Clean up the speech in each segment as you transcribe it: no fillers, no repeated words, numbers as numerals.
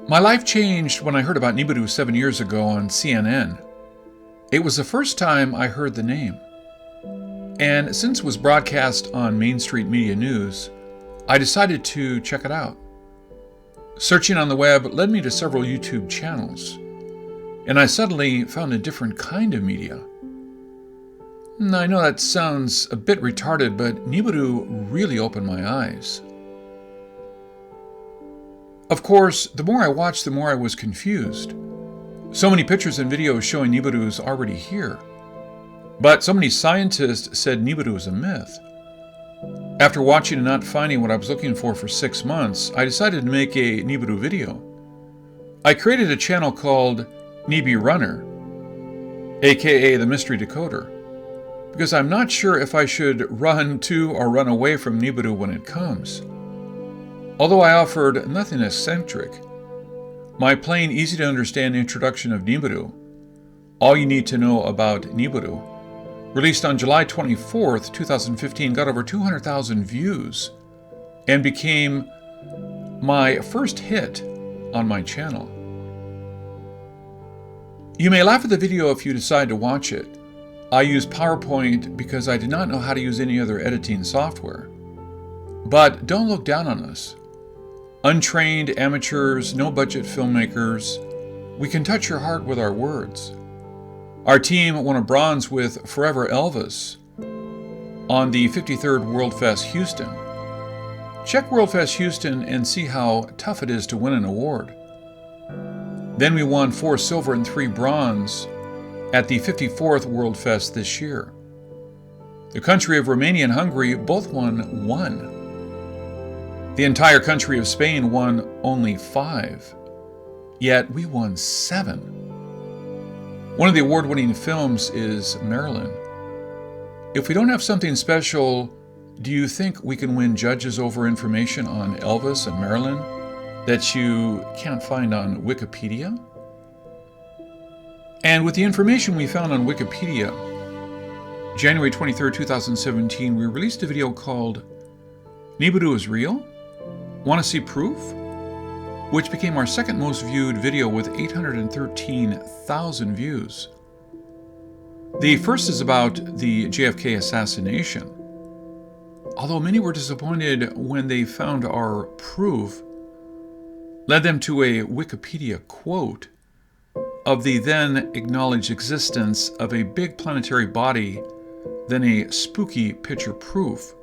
My life changed when I heard about Nibiru 7 years ago on CNN. It was the first time I heard the name. And since it was broadcast on Main Street Media News, I decided to check it out. Searching on the web led me to several YouTube channels, and I suddenly found a different kind of media. I know that sounds a bit retarded, but Nibiru really opened my eyes. Of course, the more I watched, the more I was confused. So many pictures and videos showing Nibiru is already here. But so many scientists said Nibiru is a myth. After watching and not finding what I was looking for 6 months, I decided to make a Nibiru video. I created a channel called Nibiru, aka the Mystery Decoder, because I'm not sure if I should run to or run away from Nibiru when it comes. Although I offered nothing eccentric, my plain, easy-to-understand introduction of Nibiru, All You Need to Know About Nibiru, released on July 24th, 2015, got over 200,000 views and became my first hit on my channel. You may laugh at the video if you decide to watch it. I used PowerPoint because I did not know how to use any other editing software. But don't look down on us. Untrained amateurs, no-budget filmmakers, we can touch your heart with our words. Our team won a bronze with Forever Elvis on the 53rd World Fest Houston. Check World Fest Houston and see how tough it is to win an award. Then we won 4 silver and 3 bronze at the 54th World Fest this year. The country of Romania and Hungary both won 1. The entire country of Spain won only 5. Yet we won 7. One of the award-winning films is Marilyn. If we don't have something special, do you think we can win judges over information on Elvis and Marilyn that you can't find on Wikipedia? And with the information we found on Wikipedia, January 23rd, 2017, we released a video called Nibiru is Real? Want to see proof? Which became our second most viewed video with 813,000 views. The first is about the JFK assassination. Although many were disappointed when they found our proof, led them to a Wikipedia quote of the then acknowledged existence of a big planetary body, then a spooky picture proof.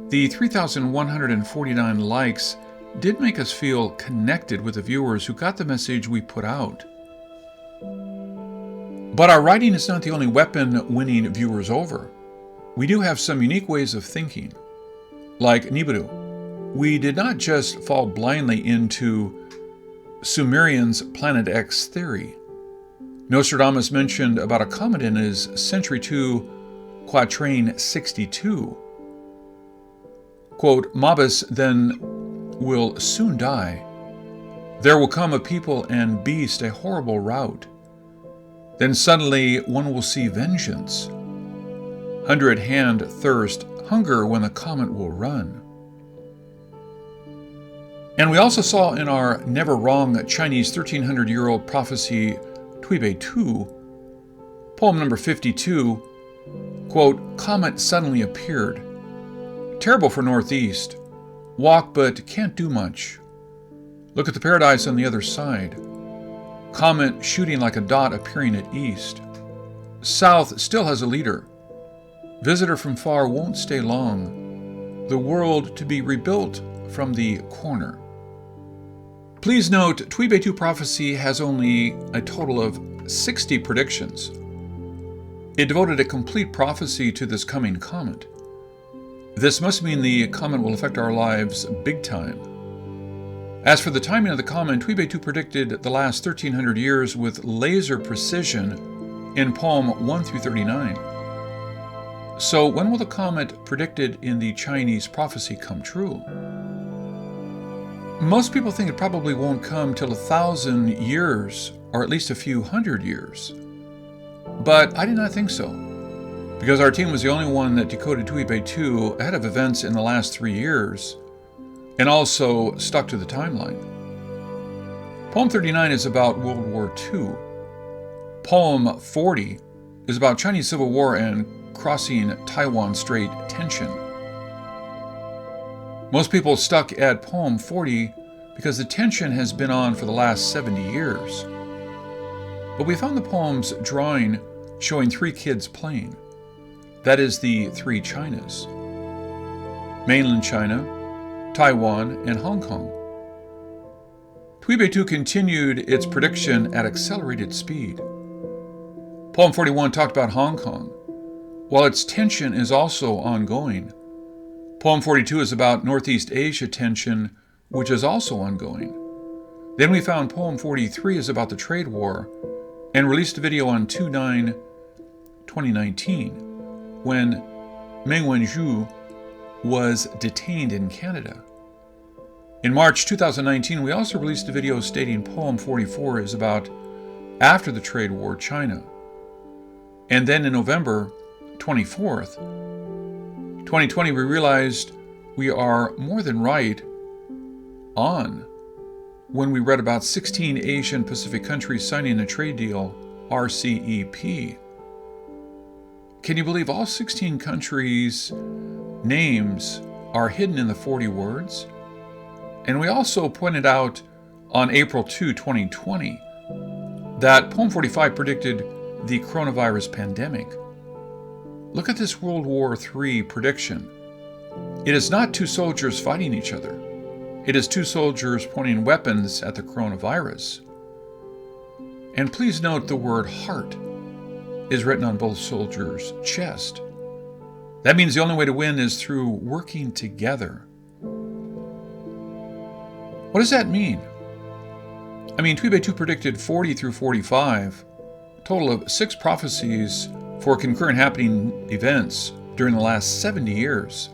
The 3,149 likes did make us feel connected with the viewers who got the message we put out. But our writing is not the only weapon winning viewers over. We do have some unique ways of thinking. Like Nibiru, we did not just fall blindly into Sumerians' Planet X theory. Nostradamus mentioned about a comet in his Century 2 Quatrain 62. Quote, Mabus then will soon die. There will come a people and beast a horrible rout. Then suddenly one will see vengeance. 100-hand thirst, hunger when the comet will run. And we also saw in our never wrong Chinese 1300-year-old prophecy, Tuibei 2, poem number 52, quote, Comet suddenly appeared. Terrible for Northeast. Walk but can't do much. Look at the paradise on the other side. Comet shooting like a dot appearing at east. South still has a leader. Visitor from far won't stay long. The world to be rebuilt from the corner. Please note, Tuibei 2 prophecy has only a total of 60 predictions. It devoted a complete prophecy to this coming comet. This must mean the comet will affect our lives big time. As for the timing of the comet, Tuibei 2 predicted the last 1,300 years with laser precision in poem 1 through 39. So when will the comet predicted in the Chinese prophecy come true? Most people think it probably won't come till 1,000 years, or at least a few hundred years. But I did not think so, because our team was the only one that decoded Tuibei 2 ahead of events in the last 3 years, and also stuck to the timeline. Poem 39 is about World War II. Poem 40 is about Chinese Civil War and crossing Taiwan Strait tension. Most people stuck at Poem 40 because the tension has been on for the last 70 years. But we found the poem's drawing showing 3 kids playing. That is the 3 Chinas: mainland China, Taiwan, and Hong Kong. Nibiru continued its prediction at accelerated speed. Poem 41 talked about Hong Kong, while its tension is also ongoing. Poem 42 is about Northeast Asia tension, which is also ongoing. Then we found Poem 43 is about the trade war, and released a video on 2/9/2019 when Meng Wanzhou was detained in Canada. In March 2019, we also released a video stating Poem 44 is about after the trade war China. And then in November 24th, 2020, we realized we are more than right on when we read about 16 Asian Pacific countries signing a trade deal, RCEP. Can you believe all 16 countries' names are hidden in the 40 words? And we also pointed out on April 2, 2020, that Poem 45 predicted the coronavirus pandemic. Look at this World War III prediction. It is not 2 soldiers fighting each other. It is 2 soldiers pointing weapons at the coronavirus. And please note the word heart is written on both soldiers' chest. That means the only way to win is through working together. What does that mean? I mean, Nibiru predicted 40 through 45, a total of 6 prophecies for concurrent happening events during the last 70 years.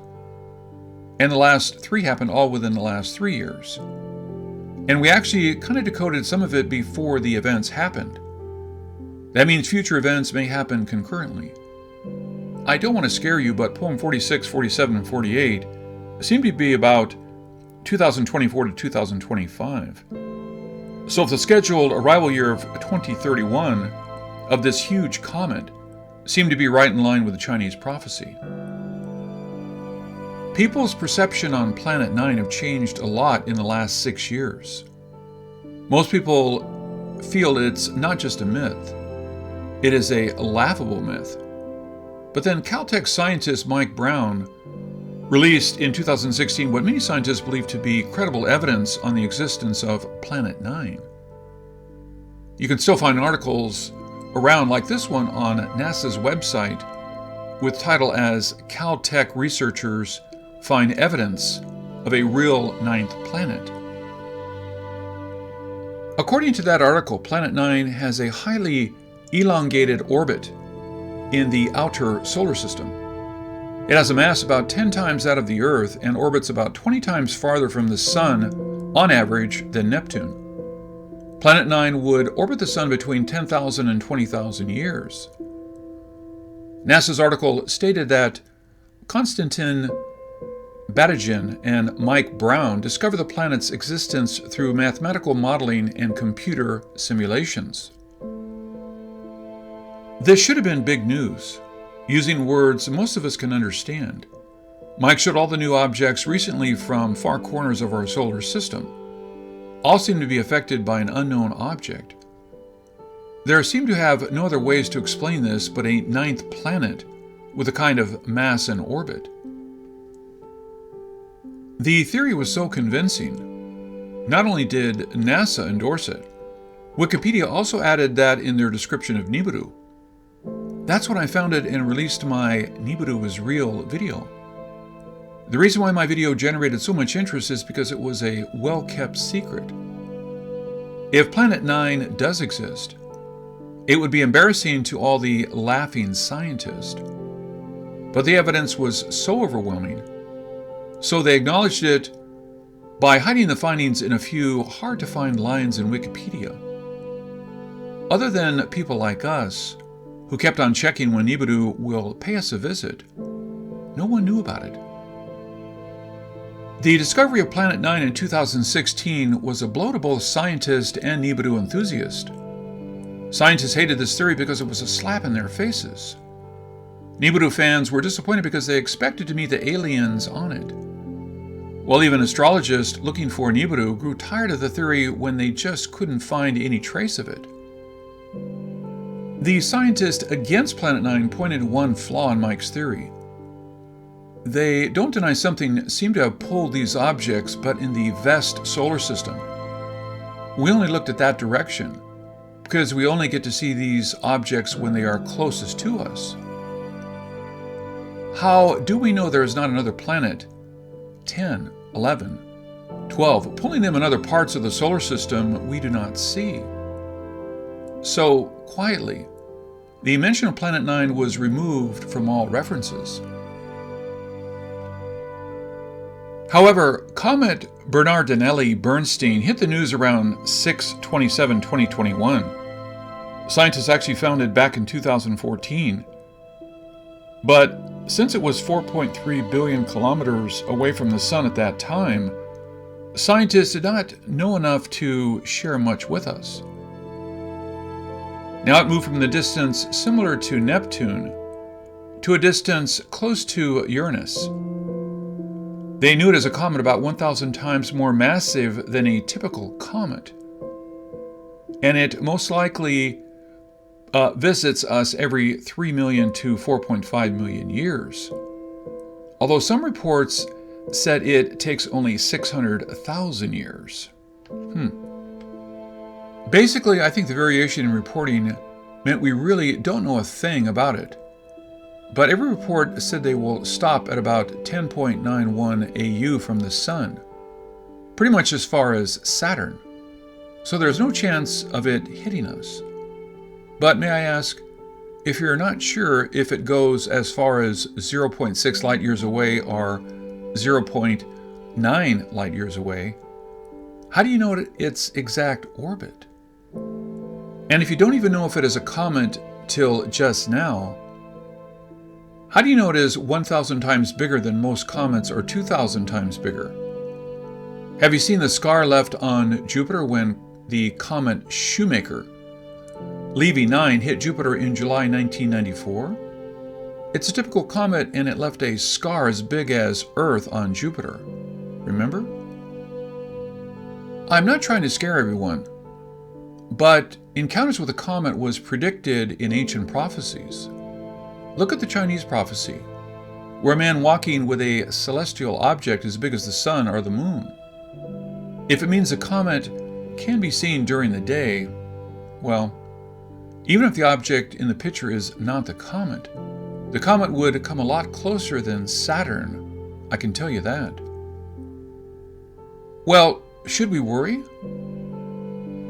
And the last 3 happened all within the last 3 years. And we actually kind of decoded some of it before the events happened. That means future events may happen concurrently. I don't want to scare you, but Poem 46, 47, and 48 seem to be about 2024 to 2025. So if the scheduled arrival year of 2031 of this huge comet seemed to be right in line with the Chinese prophecy. People's perception on Planet 9 have changed a lot in the last 6 years. Most people feel it's not just a myth, it is a laughable myth. But then Caltech scientist Mike Brown released in 2016 what many scientists believe to be credible evidence on the existence of Planet 9. You can still find articles around like this one on NASA's website with title as Caltech researchers find evidence of a real 9th planet. According to that article, Planet 9 has a highly elongated orbit in the outer solar system. It has a mass about 10 times that of the Earth and orbits about 20 times farther from the Sun, on average, than Neptune. Planet 9 would orbit the Sun between 10,000 and 20,000 years. NASA's article stated that Konstantin Batygin and Mike Brown discovered the planet's existence through mathematical modeling and computer simulations. This should have been big news, using words most of us can understand. Mike showed all the new objects recently from far corners of our solar system. All seem to be affected by an unknown object. There seem to have no other ways to explain this but a 9th planet with a kind of mass and orbit. The theory was so convincing. Not only did NASA endorse it, Wikipedia also added that in their description of Nibiru. That's when I found it and released my Nibiru is real video. The reason why my video generated so much interest is because it was a well-kept secret. If Planet 9 does exist, it would be embarrassing to all the laughing scientists. But the evidence was so overwhelming, so they acknowledged it by hiding the findings in a few hard-to-find lines in Wikipedia. Other than people like us, who kept on checking when Nibiru will pay us a visit, no one knew about it. The discovery of Planet 9 in 2016 was a blow to both scientists and Nibiru enthusiasts. Scientists hated this theory because it was a slap in their faces. Nibiru fans were disappointed because they expected to meet the aliens on it. While even astrologists looking for Nibiru grew tired of the theory when they just couldn't find any trace of it. The scientists against Planet 9 pointed one flaw in Mike's theory. They don't deny something seemed to have pulled these objects, but in the Vest solar system. We only looked at that direction because we only get to see these objects when they are closest to us. How do we know there is not another planet, 10, 11, 12, pulling them in other parts of the solar system we do not see? So, quietly, the mention of Planet 9 was removed from all references. However, Comet Bernardinelli-Bernstein hit the news around 6/27/2021. Scientists actually found it back in 2014. But since it was 4.3 billion kilometers away from the Sun at that time, scientists did not know enough to share much with us. Now it moved from the distance similar to Neptune to a distance close to Uranus. They knew it as a comet about 1,000 times more massive than a typical comet. And it most likely visits us every 3 million to 4.5 million years. Although some reports said it takes only 600,000 years. Basically, I think the variation in reporting meant we really don't know a thing about it. But every report said they will stop at about 10.91 AU from the Sun, pretty much as far as Saturn. So there's no chance of it hitting us. But may I ask, if you're not sure if it goes as far as 0.6 light years away or 0.9 light years away, how do you know its exact orbit? And if you don't even know if it is a comet till just now, how do you know it is 1,000 times bigger than most comets or 2,000 times bigger? Have you seen the scar left on Jupiter when the comet Shoemaker, Levy 9, hit Jupiter in July 1994? It's a typical comet and it left a scar as big as Earth on Jupiter. Remember? I'm not trying to scare everyone, but encounters with a comet was predicted in ancient prophecies. Look at the Chinese prophecy, where a man walking with a celestial object as big as the sun or the moon. If it means a comet can be seen during the day, well, even if the object in the picture is not the comet would come a lot closer than Saturn, I can tell you that. Well, should we worry?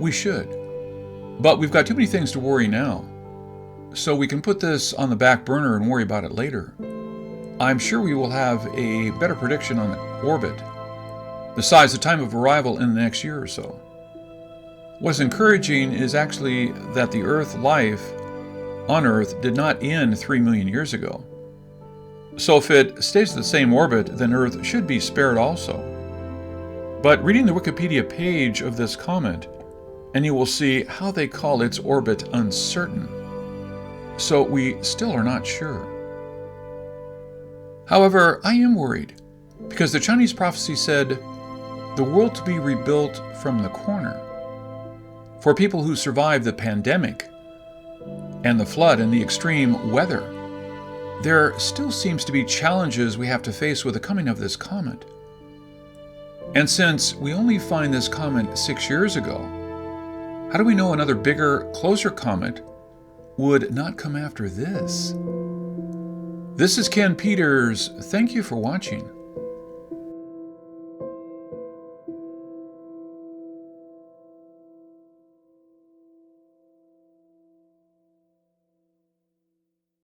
We should. But we've got too many things to worry now. So we can put this on the back burner and worry about it later. I'm sure we will have a better prediction on the orbit, the size, the time of arrival in the next year or so. What's encouraging is actually that the Earth life on Earth did not end 3 million years ago. So if it stays at the same orbit, then Earth should be spared also. But reading the Wikipedia page of this comet, and you will see how they call its orbit uncertain. So we still are not sure. However, I am worried because the Chinese prophecy said the world to be rebuilt from the corner. For people who survived the pandemic and the flood and the extreme weather, there still seems to be challenges we have to face with the coming of this comet. And since we only find this comet 6 years ago, how do we know another bigger, closer comet would not come after this? This is Ken Peters. Thank you for watching.